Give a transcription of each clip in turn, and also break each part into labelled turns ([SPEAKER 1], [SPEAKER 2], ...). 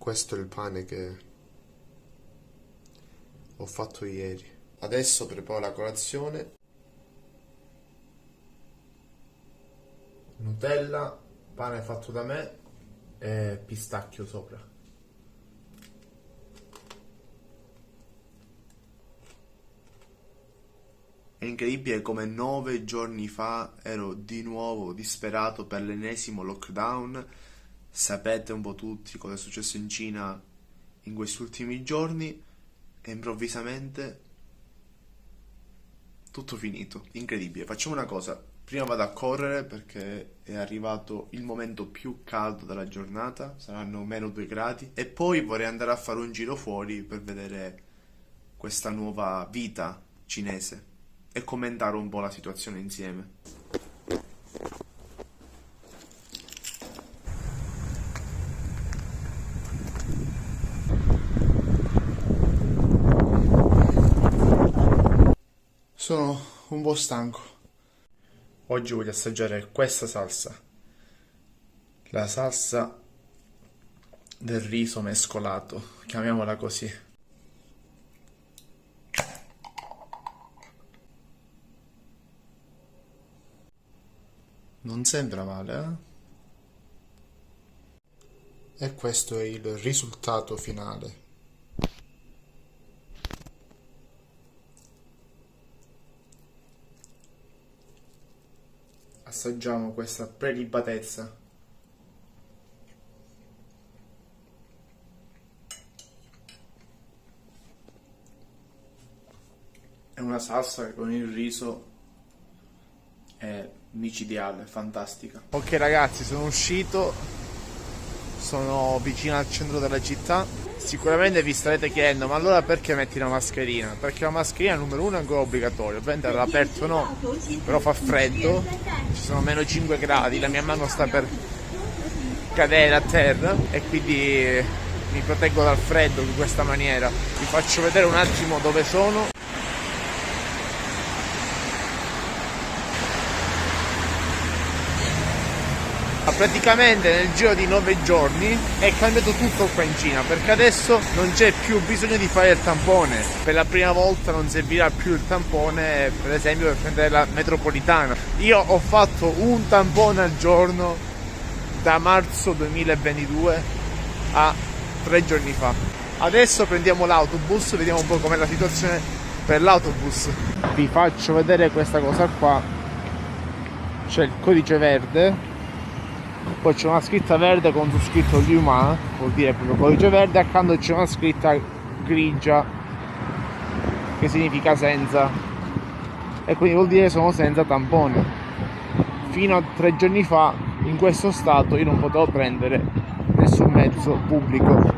[SPEAKER 1] Questo è il pane che ho fatto ieri. Adesso preparo la colazione. Nutella, pane fatto da me e pistacchio sopra. È incredibile come 9 giorni fa ero di nuovo disperato per l'ennesimo lockdown. Sapete un po' tutti cosa è successo in Cina in questi ultimi giorni e improvvisamente tutto finito. Incredibile. Facciamo una cosa. Prima vado a correre perché è arrivato il momento più caldo della giornata, saranno meno 2 gradi, e poi vorrei andare a fare un giro fuori per vedere questa nuova vita cinese e commentare un po' la situazione insieme. Sono un po' stanco. Oggi voglio assaggiare questa salsa, la salsa del riso mescolato, chiamiamola così. Non sembra male, eh? E questo è il risultato finale. Assaggiamo questa prelibatezza. È una salsa che con il riso è micidiale, fantastica. Ok ragazzi, sono uscito, sono vicino al centro della città. Sicuramente vi starete chiedendo, ma allora perché metti la mascherina? Perché la mascherina numero uno è ancora obbligatoria, ovviamente all'aperto no, però fa freddo, ci sono meno 5 gradi, la mia mano sta per cadere a terra e quindi mi proteggo dal freddo in questa maniera. Vi faccio vedere un attimo dove sono. Praticamente nel giro di 9 giorni è cambiato tutto qua in Cina, perché adesso non c'è più bisogno di fare il tampone. Per la prima volta non servirà più il tampone, per esempio per prendere la metropolitana. Io ho fatto un tampone al giorno da marzo 2022 a 3 giorni fa. Adesso prendiamo l'autobus, vediamo un po' com'è la situazione per l'autobus. Vi faccio vedere questa cosa qua. C'è il codice verde, poi c'è una scritta verde con su scritto Liuma, vuol dire proprio codice verde, accanto c'è una scritta grigia che significa senza, e quindi vuol dire sono senza tampone. Fino a 3 giorni fa in questo stato io non potevo prendere nessun mezzo pubblico.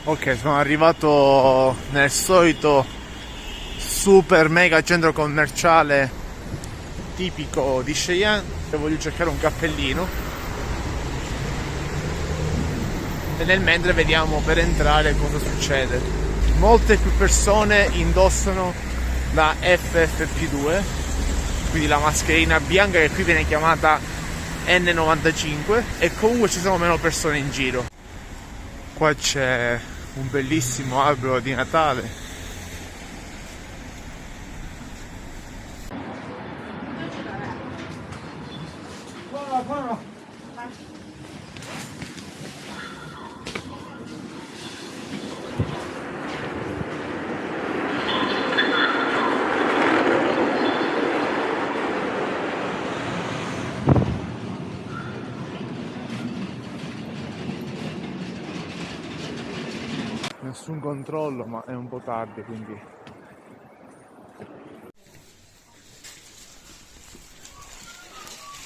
[SPEAKER 1] Ok, sono arrivato nel solito super mega centro commerciale tipico di Shenyang e voglio cercare un cappellino, e nel mentre vediamo per entrare cosa succede. Molte più persone indossano la FFP2, quindi la mascherina bianca che qui viene chiamata N95, e comunque ci sono meno persone in giro. Qua c'è un bellissimo albero di Natale. nessun controllo, ma è un po' tardi, quindi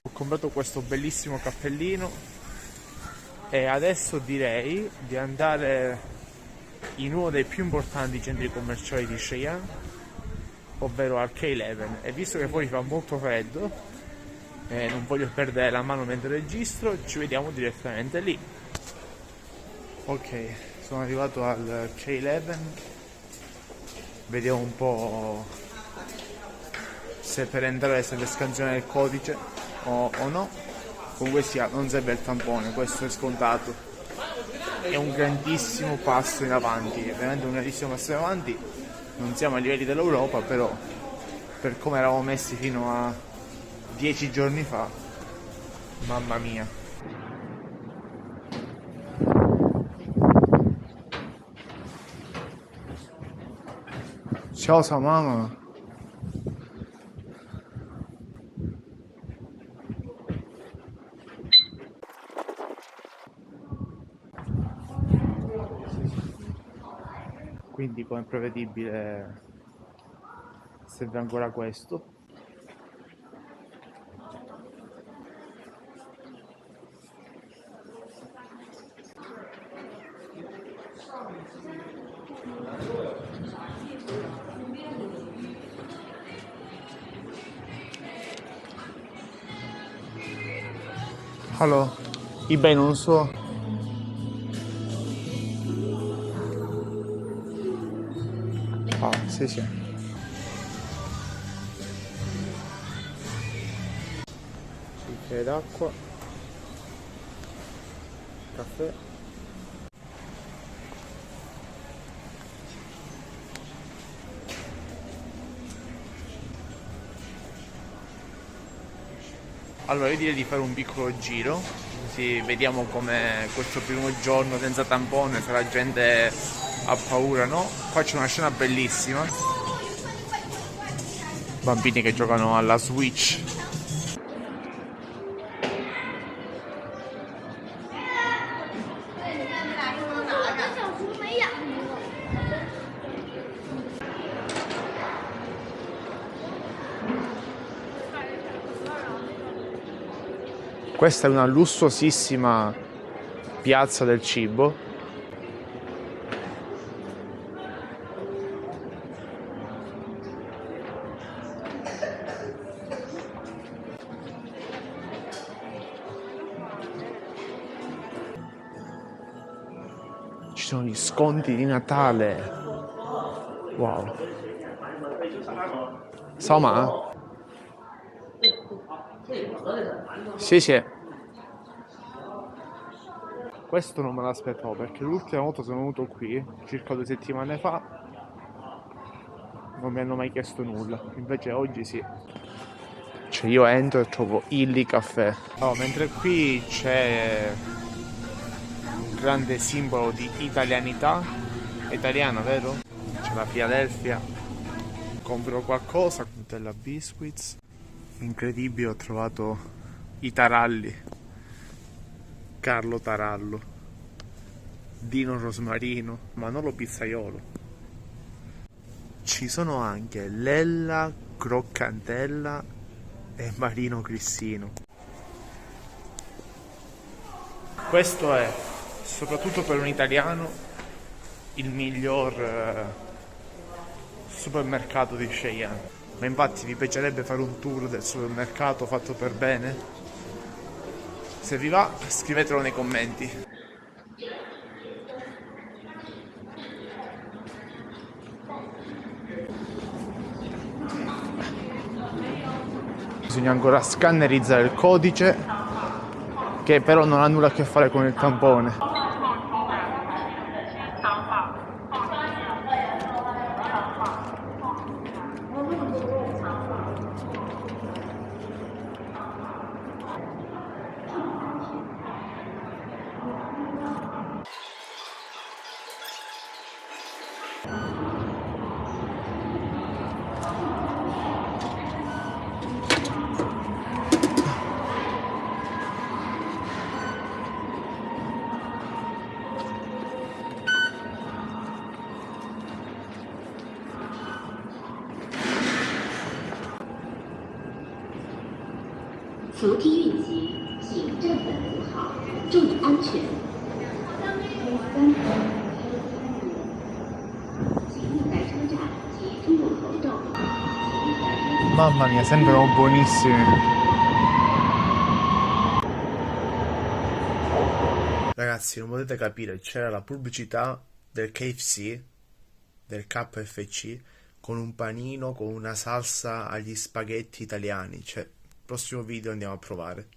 [SPEAKER 1] ho comprato questo bellissimo cappellino e adesso direi di andare in uno dei più importanti centri commerciali di Cheyenne, ovvero al K11, e visto che fuori fa molto freddo e non voglio perdere la mano mentre registro, ci vediamo direttamente lì. Ok, sono arrivato al K11, vediamo un po' se per entrare serve scansionare il codice o no. Comunque sia, non serve il tampone, questo è scontato. È un grandissimo passo in avanti, veramente un grandissimo passo in avanti. Non siamo ai livelli dell'Europa, però per come eravamo messi fino a 10 giorni fa, mamma mia. Ciao sa mamma. Quindi come prevedibile serve ancora questo. Hello， 一杯浓缩。好，谢谢。bicchiere d'acqua, caffè. Allora io direi di fare un piccolo giro, così vediamo come questo primo giorno senza tampone, se la gente ha paura o no. Qua c'è una scena bellissima, bambini che giocano alla Switch. Questa è una lussuosissima piazza del cibo. Ci sono gli sconti di Natale. Wow. Soma? Sì, sì. Questo non me l'aspettavo perché l'ultima volta sono venuto qui, circa 2 settimane fa, non mi hanno mai chiesto nulla, invece oggi sì. Cioè io entro e trovo Illy Caffè. Oh, mentre qui c'è un grande simbolo di italianità, è italiana, vero? C'è la Philadelphia. Compro qualcosa, Nutella Biscuits. Incredibile, ho trovato i taralli. Carlo Tarallo, Dino Rosmarino, Manolo Pizzaiolo. Ci sono anche Lella Croccantella e Marino Cristino. Questo è, soprattutto per un italiano, il miglior supermercato di Cheyenne. Ma infatti vi piacerebbe fare un tour del supermercato fatto per bene? Se vi va, scrivetelo nei commenti. Bisogna ancora scannerizzare il codice, che però non ha nulla a che fare con il tampone.
[SPEAKER 2] 扶梯运行，请站稳扶好，注意安全。请在车站及出入口等。
[SPEAKER 1] Mamma mia, sembrano buonissimi. Ragazzi, non potete capire, c'era la pubblicità del KFC, del KFC, con un panino, con una salsa agli spaghetti italiani. Cioè, prossimo video andiamo a provare.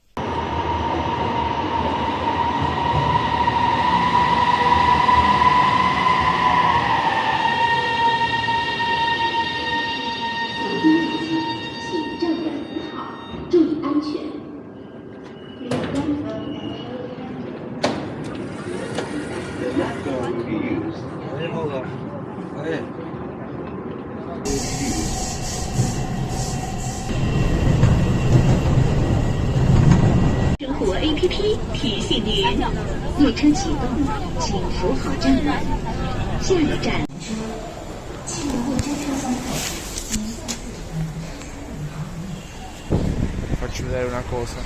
[SPEAKER 2] APP 提醒您，列车启动，请扶好站稳。下一站。
[SPEAKER 1] Faccio vedere una cosa.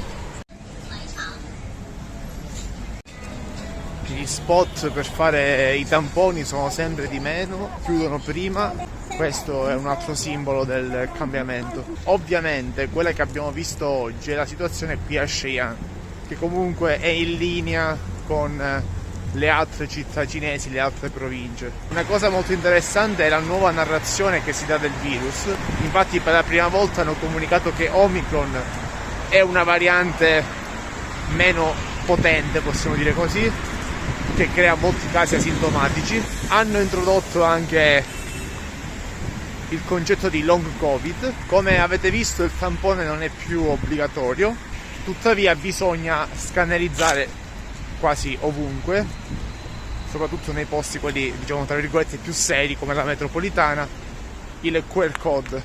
[SPEAKER 1] Gli spot per fare i tamponi sono sempre di meno, chiudono prima. Questo è un altro simbolo del cambiamento. Ovviamente quella che abbiamo visto oggi è la situazione qui a Cheyenne, che comunque è in linea con le altre città cinesi, le altre province. Una cosa molto interessante è la nuova narrazione che si dà del virus. Infatti per la prima volta hanno comunicato che Omicron è una variante meno potente, possiamo dire così, che crea molti casi asintomatici. Hanno introdotto anche il concetto di long covid. Come avete visto, il tampone non è più obbligatorio, tuttavia bisogna scannerizzare quasi ovunque, soprattutto nei posti quelli, diciamo tra virgolette, più seri come la metropolitana, il QR code,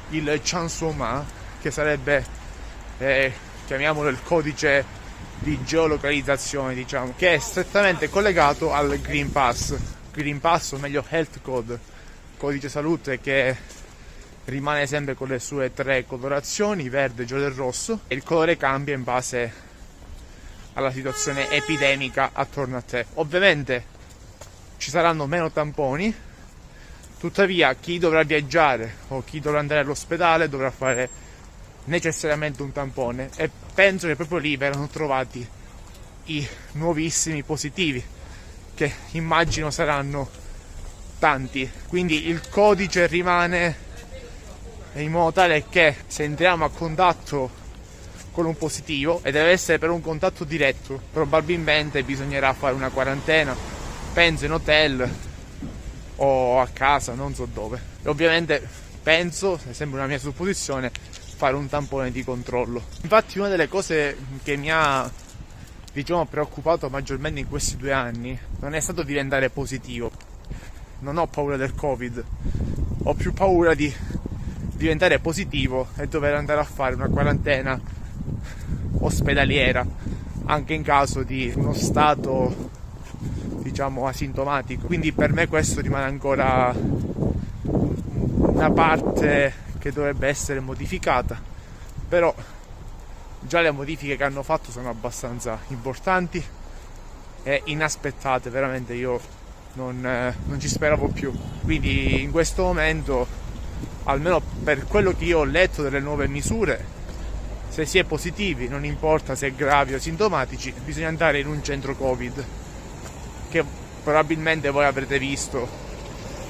[SPEAKER 1] il Chansoma, che sarebbe chiamiamolo il codice di geolocalizzazione, diciamo, che è strettamente collegato al Green Pass, o meglio Health Code, codice salute, che rimane sempre con le sue 3 colorazioni, verde, giallo e rosso, e il colore cambia in base alla situazione epidemica attorno a te. Ovviamente ci saranno meno tamponi, tuttavia chi dovrà viaggiare o chi dovrà andare all'ospedale dovrà fare necessariamente un tampone, e penso che proprio lì verranno trovati i nuovissimi positivi, che immagino saranno tanti. Quindi il codice rimane in modo tale che se entriamo a contatto con un positivo, e deve essere per un contatto diretto, probabilmente bisognerà fare una quarantena, penso in hotel o a casa, non so dove. E ovviamente penso, è sempre una mia supposizione, fare un tampone di controllo. Infatti una delle cose che mi ha, diciamo, preoccupato maggiormente in questi 2 anni non è stato diventare positivo. Non ho paura del Covid, ho più paura di diventare positivo e dover andare a fare una quarantena ospedaliera, anche in caso di uno stato, diciamo, asintomatico. Quindi per me questo rimane ancora una parte che dovrebbe essere modificata, però già le modifiche che hanno fatto sono abbastanza importanti e inaspettate, veramente io non ci speravo più. Quindi in questo momento, almeno per quello che io ho letto delle nuove misure, se si è positivi, non importa se è gravi o sintomatici, bisogna andare in un centro Covid, che probabilmente voi avrete visto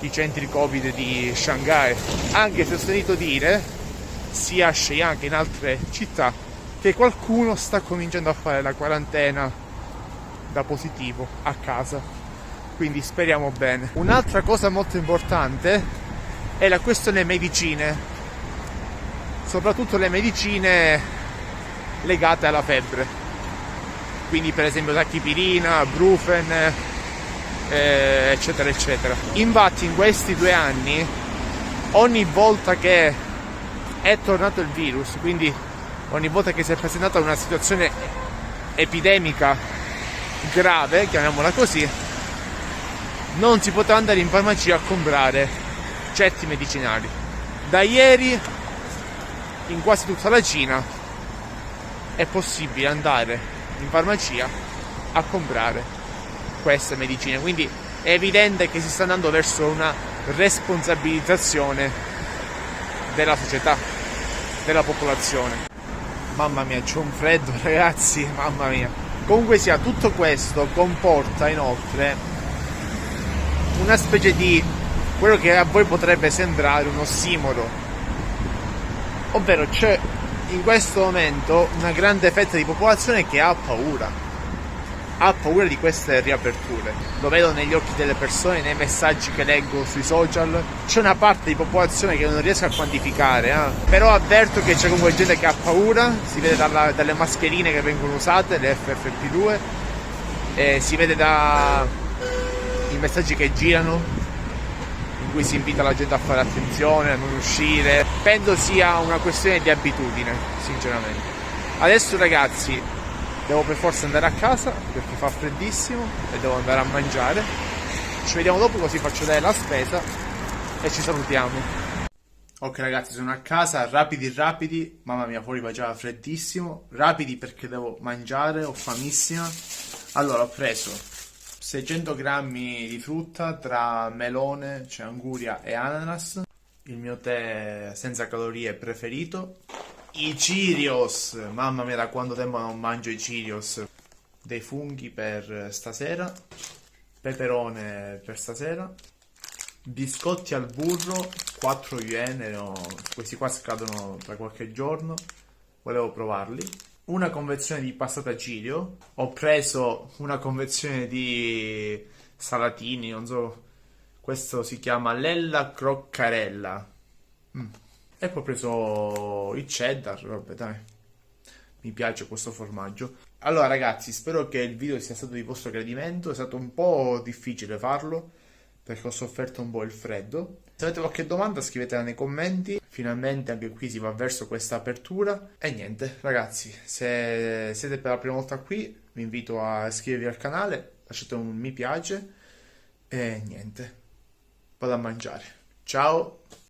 [SPEAKER 1] i centri Covid di Shanghai, anche se ho sentito dire sia a Shanghai che in altre città che qualcuno sta cominciando a fare la quarantena da positivo a casa, quindi speriamo bene. Un'altra cosa molto importante è la questione medicine, soprattutto le medicine legate alla febbre, quindi per esempio tachipirina, brufen, eccetera eccetera. Infatti in questi 2 anni, ogni volta che è tornato il virus, quindi ogni volta che si è presentata una situazione epidemica grave, chiamiamola così, non si poteva andare in farmacia a comprare certi medicinali. Da ieri in quasi tutta la Cina è possibile andare in farmacia a comprare queste medicine. Quindi è evidente che si sta andando verso una responsabilizzazione della società, della popolazione. Mamma mia, c'ho un freddo, ragazzi, mamma mia. Comunque sia, tutto questo comporta inoltre una specie di quello che a voi potrebbe sembrare un ossimoro, ovvero c'è in questo momento una grande fetta di popolazione che ha paura di queste riaperture. Lo vedo negli occhi delle persone, nei messaggi che leggo sui social. C'è una parte di popolazione che non riesco a quantificare, però avverto che c'è comunque gente che ha paura, si vede dalle mascherine che vengono usate, le FFP2, si vede dai messaggi che girano in cui si invita la gente a fare attenzione, a non uscire. Penso sia una questione di abitudine, sinceramente. Adesso, ragazzi, devo per forza andare a casa perché fa freddissimo e devo andare a mangiare. Ci vediamo dopo, così faccio dare la spesa e ci salutiamo. Ok ragazzi, sono a casa, rapidi, mamma mia, fuori faceva freddissimo, rapidi perché devo mangiare, ho famissima. Allora, ho preso 600 grammi di frutta tra melone, cioè anguria e ananas, il mio tè senza calorie preferito, i Cheerios, mamma mia da quanto tempo non mangio i Cheerios, dei funghi per stasera, peperone per stasera, biscotti al burro 4 yen, questi qua scadono tra qualche giorno, volevo provarli, una confezione di passata Cirio, ho preso una confezione di salatini, non so, questo si chiama Lella Croccarella, e poi ho preso il cheddar, vabbè dai, mi piace questo formaggio. Allora ragazzi, spero che il video sia stato di vostro gradimento, è stato un po' difficile farlo perché ho sofferto un po' il freddo. Se avete qualche domanda scrivetela nei commenti, finalmente anche qui si va verso questa apertura. E niente ragazzi, se siete per la prima volta qui vi invito a iscrivervi al canale, lasciate un mi piace e niente, vado a mangiare. Ciao!